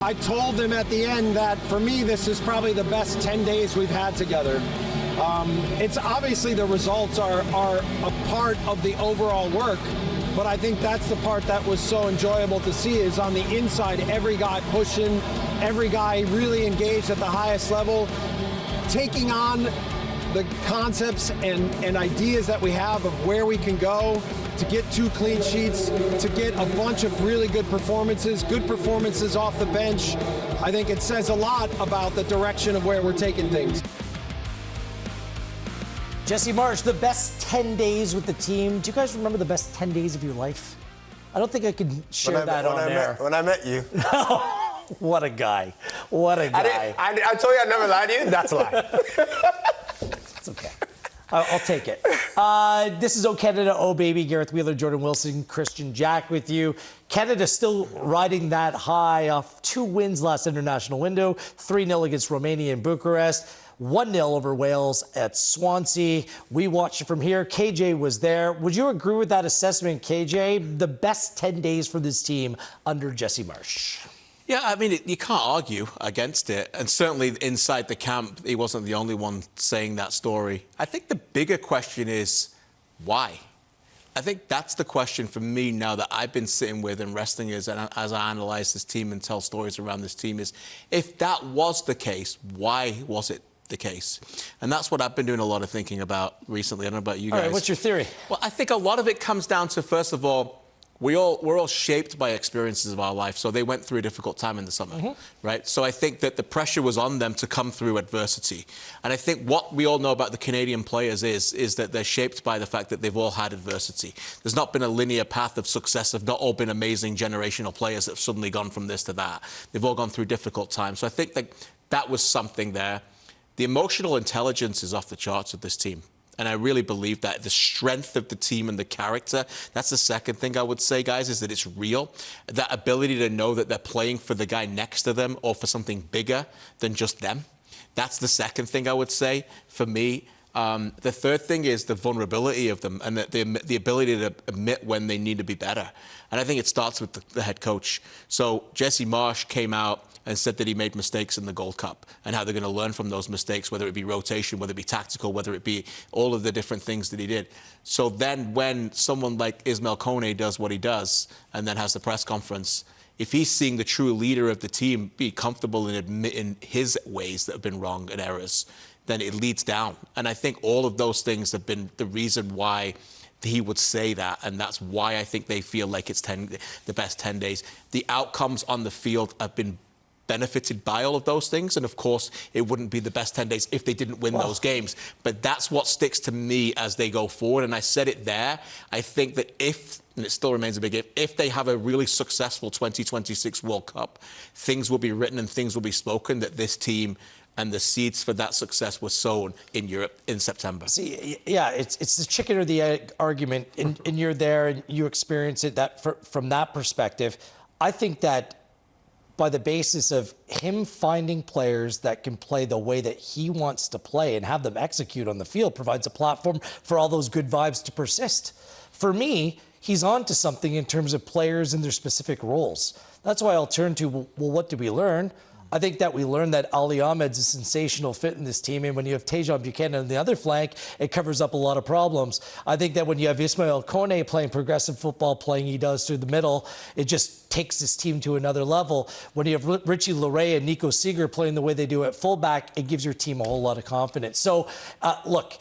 I told him at the end that for me, this is probably the best 10 days we've had together. It's obviously the results are a part of the overall work, but I think that's the part that was so enjoyable to see is on the inside, every guy pushing, every guy really engaged at the highest level, taking on the concepts and ideas that we have of where we can go to get 2 clean sheets, to get a bunch of really good performances off the bench. I think it says a lot about the direction of where we're taking things. Jesse Marsch, the best 10 days with the team. Do you guys remember the best 10 days of your life? I don't think I could share that on air. When I met you. What a guy. What a guy. I told you I'd never lie to you. That's a lie. It's okay. I'll take it. This is O Canada, O Baby. Gareth Wheeler, Jordan Wilson, Christian Jack with you. Canada still riding that high off 2 wins last international window. 3-0 against Romania in Bucharest. 1-0 over Wales at Swansea. We watched it from here. KJ was there. Would you agree with that assessment, KJ? The best 10 days for this team under Jesse Marsch. Yeah, I mean, you can't argue against it. And certainly inside the camp, he wasn't the only one saying that story. I think the bigger question is, why? I think that's the question for me now that I've been sitting with and resting as I analyze this team and tell stories around this team is, if that was the case, why was it the case? And that's what I've been doing a lot of thinking about recently. I don't know about you guys. All right, what's your theory? Well, I think a lot of it comes down to, first of all, we're all shaped by experiences of our life. So they went through a difficult time in the summer, right? So I think that the pressure was on them to come through adversity. And I think what we all know about the Canadian players is that they're shaped by the fact that they've all had adversity. There's not been a linear path of success. They've not all been amazing generational players that have suddenly gone from this to that. They've all gone through difficult times. So I think that was something there. The emotional intelligence is off the charts of this team. And I really believe that the strength of the team and the character, that's the second thing I would say, guys, is that it's real. That ability to know that they're playing for the guy next to them or for something bigger than just them. That's the second thing I would say for me. The third thing is the vulnerability of them and the ability to admit when they need to be better. And I think it starts with the head coach. So Jesse Marsch came out and said that he made mistakes in the Gold Cup and how they're going to learn from those mistakes, whether it be rotation, whether it be tactical, whether it be all of the different things that he did. So then when someone like Ismail Kone does what he does and then has the press conference, if he's seeing the true leader of the team be comfortable in admitting his ways that have been wrong and errors, then it leads down. And I think all of those things have been the reason why he would say that, and that's why I think they feel like it's the best 10 days. The outcomes on the field have been benefited by all of those things, and of course it wouldn't be the best 10 days if they didn't win those games, but that's what sticks to me as they go forward. And I said it there, I think that and it still remains a big if they have a really successful 2026 World Cup, things will be written and things will be spoken that this team and the seeds for that success were sown in Europe in September. See, yeah, it's the chicken or the egg argument, and you're there and you experience it from that perspective. I think that by the basis of him finding players that can play the way that he wants to play and have them execute on the field provides a platform for all those good vibes to persist. For me, he's on to something in terms of players and their specific roles. That's why I'll turn to, well, what did we learn? I think that we learned that Ali Ahmed's a sensational fit in this team, and when you have Tejan Buchanan on the other flank, it covers up a lot of problems. I think that when you have Ismail Kone playing progressive football, playing he does through the middle, it just takes this team to another level. When you have Richie Laryea and Nico Seeger playing the way they do at fullback, it gives your team a whole lot of confidence. So, look,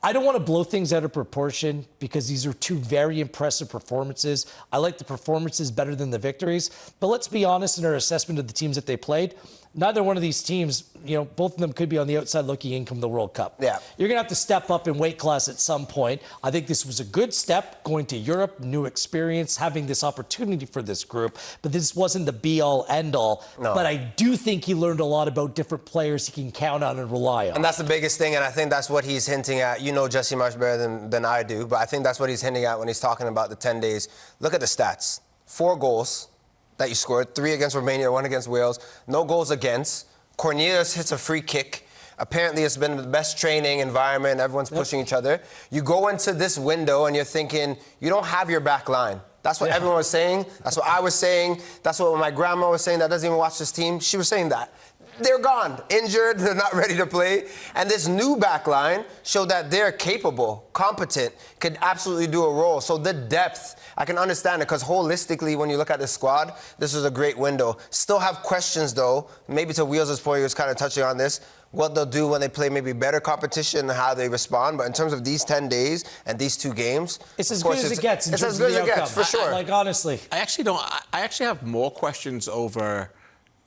I don't want to blow things out of proportion because these are 2 very impressive performances. I like the performances better than the victories. But let's be honest in our assessment of the teams that they played. Neither one of these teams, both of them could be on the outside looking in come the World Cup. Yeah. You're going to have to step up in weight class at some point. I think this was a good step, going to Europe, new experience, having this opportunity for this group. But this wasn't the be-all, end-all. No. But I do think he learned a lot about different players he can count on and rely on. And that's the biggest thing, and I think that's what he's hinting at. You know Jesse Marsch better than I do, but I think that's what he's hinting at when he's talking about the 10 days. Look at the stats. 4 goals that you scored, 3 against Romania, 1 against Wales, no goals against. Cornelius hits a free kick. Apparently, it's been the best training environment. Everyone's pushing each other. You go into this window and you're thinking, you don't have your back line. That's what everyone was saying. That's what I was saying. That's what my grandma was saying that doesn't even watch this team. She was saying that. They're gone, injured, they're not ready to play. And this new back line showed that they're capable, competent, could absolutely do a role. So the depth, I can understand it because holistically, when you look at this squad, this is a great window. Still have questions, though. Maybe to Wheels' point, he was kind of touching on this, what they'll do when they play maybe better competition and how they respond. But in terms of these 10 days and these 2 games, it's as good as it gets. It's as good as it gets, for sure. Like, honestly. I actually have more questions over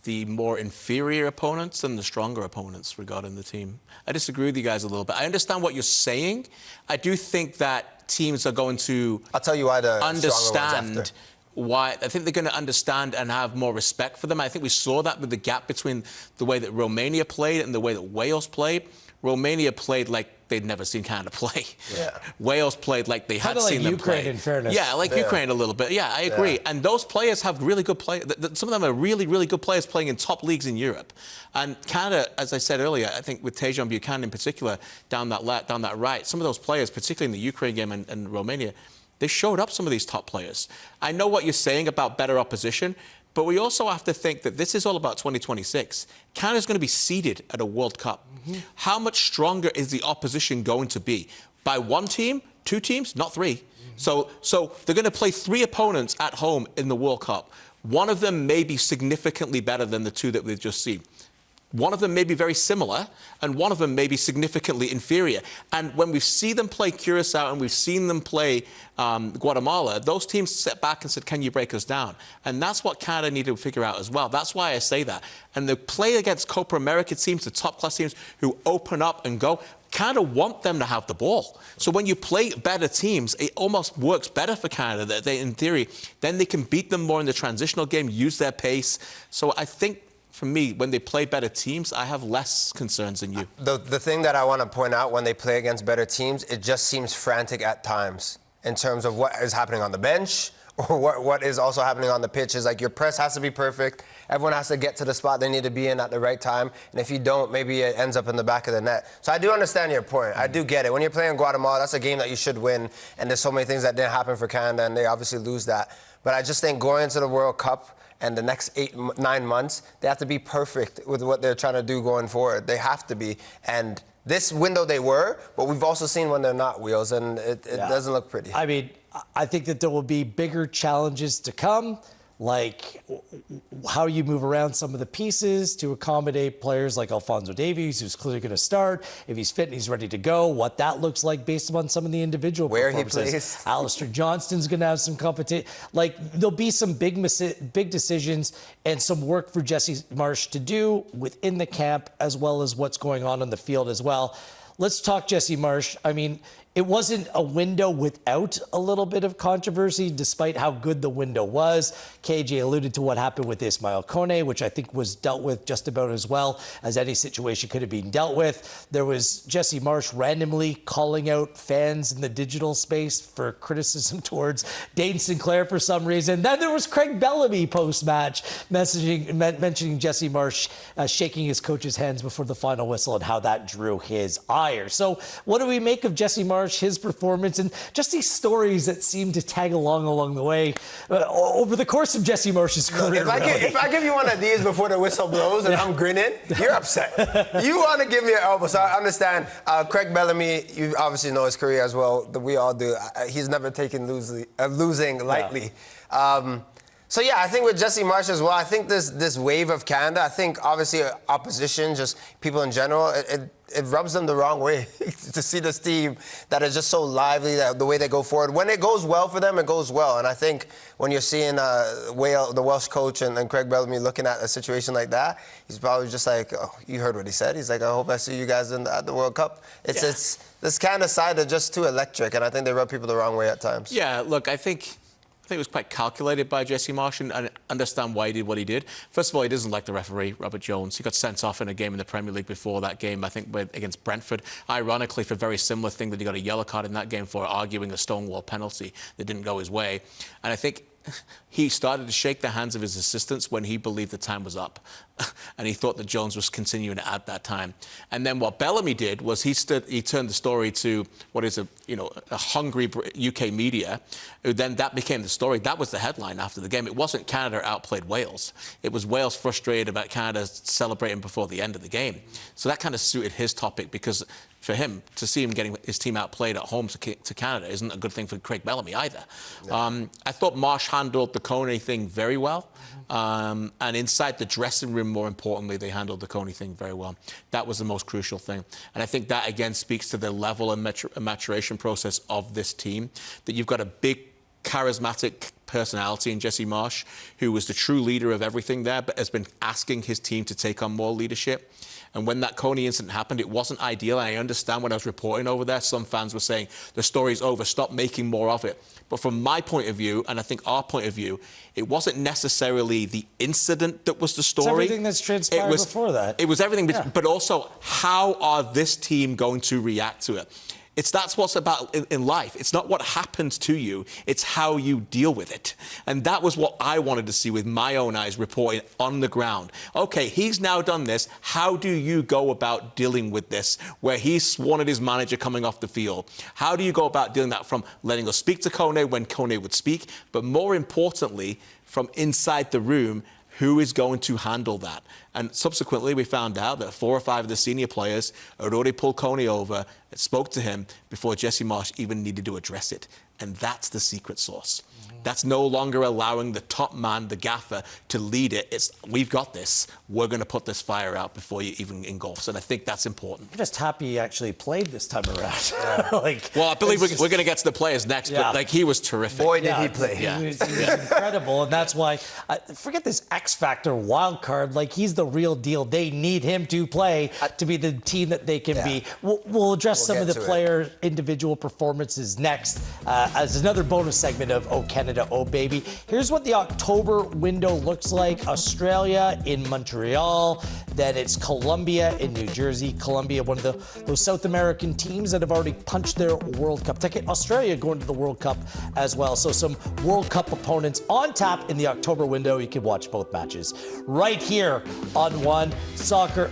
the more inferior opponents than the stronger opponents regarding the team. I disagree with you guys a little bit. I understand what you're saying. I do think that teams are going to I'll tell you why the understand why. I think they're going to understand and have more respect for them. I think we saw that with the gap between the way that Romania played and the way that Wales played. Romania played like they'd never seen Canada play. Yeah. Wales played like they had seen them Ukraine, play. in fairness. Yeah, like Ukraine a little bit. Yeah, I agree. Yeah. And those players have really good players. Some of them are really, really good players playing in top leagues in Europe. And Canada, as I said earlier, I think with Tejan Buchanan in particular, down that right, some of those players, particularly in the Ukraine game and Romania, they showed up some of these top players. I know what you're saying about better opposition, but we also have to think that this is all about 2026. Canada's going to be seeded at a World Cup. Mm-hmm. How much stronger is the opposition going to be? By 1 team, 2 teams, not 3. Mm-hmm. So they're going to play 3 opponents at home in the World Cup. One of them may be significantly better than the 2 that we've just seen. One of them may be very similar, and one of them may be significantly inferior. And when we see them play Curacao and we've seen them play Guatemala, those teams sat back and said, can you break us down? And that's what Canada needed to figure out as well. That's why I say that. And the play against Copa America teams, the top-class teams who open up and go, Canada want them to have the ball. So when you play better teams, it almost works better for Canada. That they, in theory, then they can beat them more in the transitional game, use their pace. So I think, for me, when they play better teams, I have less concerns than you. The thing that I want to point out when they play against better teams, it just seems frantic at times in terms of what is happening on the bench or what is also happening on the pitch. Is like your press has to be perfect. Everyone has to get to the spot they need to be in at the right time. And if you don't, maybe it ends up in the back of the net. So I do understand your point. I do get it. When you're playing Guatemala, that's a game that you should win. And there's so many things that didn't happen for Canada, and they obviously lose that. But I just think going into the World Cup, and the next 8-9 months, they have to be perfect with what they're trying to do going forward. They have to be. And this window they were, but we've also seen when they're not, Wheels, and it doesn't look pretty. I mean, I think that there will be bigger challenges to come, like how you move around some of the pieces to accommodate players like Alphonso Davies, who's clearly going to start. If he's fit and he's ready to go, what that looks like based upon some of the individual performances. Where he plays. Alistair Johnston's going to have some competition. Like, there'll be some big decisions and some work for Jesse Marsch to do within the camp, as well as what's going on the field as well. Let's talk Jesse Marsch. I mean, it wasn't a window without a little bit of controversy, despite how good the window was. KJ alluded to what happened with Ismail Kone, which I think was dealt with just about as well as any situation could have been dealt with. There was Jesse Marsch randomly calling out fans in the digital space for criticism towards Dane Sinclair for some reason. Then there was Craig Bellamy post-match mentioning Jesse Marsch shaking his coach's hands before the final whistle and how that drew his ire. So what do we make of Jesse Marsch, his performance, and just these stories that seem to tag along the way over the course of Jesse Marsch's career? If I give you one of these before the whistle blows and I'm grinning, you're upset. You want to give me an elbow, so I understand. Craig Bellamy, you obviously know his career as well. We all do. He's never taken losing lightly. Yeah. So, yeah, I think with Jesse Marsch as well, I think this wave of Canada, I think obviously opposition, just people in general, it rubs them the wrong way to see this team that is just so lively, that the way they go forward. When it goes well for them, it goes well. And I think when you're seeing the Welsh coach and Craig Bellamy looking at a situation like that, he's probably just like, oh, you heard what he said. He's like, I hope I see you guys at the World Cup. It's this kind of side that's just too electric, and I think they rub people the wrong way at times. Yeah, look, I think it was quite calculated by Jesse Marsch, and I understand why he did what he did. First of all, he doesn't like the referee, Robert Jones. He got sent off in a game in the Premier League before that game, I think, against Brentford. Ironically, for a very similar thing that he got a yellow card in that game for arguing a Stonewall penalty that didn't go his way. And I think he started to shake the hands of his assistants when he believed the time was up. And he thought that Jones was continuing at that time. And then what Bellamy did was he turned the story to what is a a hungry UK media, then that became the story. That was the headline after the game. It wasn't Canada outplayed Wales. It was Wales frustrated about Canada celebrating before the end of the game. So that kind of suited his topic, because for him, to see him getting his team outplayed at home to Canada isn't a good thing for Craig Bellamy either. No. I thought Marsch handled the Kone thing very well. And inside the dressing room, more importantly, they handled the Kone thing very well. That was the most crucial thing. And I think that, again, speaks to the level and maturation process of this team, that you've got a big, charismatic personality in Jesse Marsch, who was the true leader of everything there, but has been asking his team to take on more leadership. And when that Kone incident happened, it wasn't ideal. And I understand when I was reporting over there, some fans were saying, the story's over, stop making more of it. But from my point of view, and I think our point of view, it wasn't necessarily the incident that was the story. It's everything that's transpired before that. It was everything, but also how are this team going to react to it? That's what's about in life. It's not what happens to you, it's how you deal with it. And that was what I wanted to see with my own eyes reporting on the ground. Okay, he's now done this. How do you go about dealing with this, where he's sworn at his manager coming off the field? How do you go about dealing that, from letting us speak to Kone when Kone would speak, but more importantly, from inside the room, who is going to handle that? And subsequently, we found out that 4 or 5 of the senior players had already pulled Kone over and spoke to him before Jesse Marsch even needed to address it. And that's the secret sauce. That's no longer allowing the top man, the gaffer, to lead it. It's, we've got this. We're going to put this fire out before you even engulfs. And I think that's important. I'm just happy he actually played this time around. Well, I believe we're going to get to the players next, but he was terrific. Boy, did he play. He was incredible. And that's why, forget this X Factor wild card. He's the real deal. They need him to play to be the team that they can be. We'll address some of the player individual performances next as another bonus segment of Oh Canada, Oh Baby. Here's what the October window looks like. Australia in Montreal, then it's Colombia in New Jersey. Colombia, one of those South American teams that have already punched their World Cup ticket. Australia going to the World Cup as well. So some World Cup opponents on tap in the October window. You can watch both matches right here on One Soccer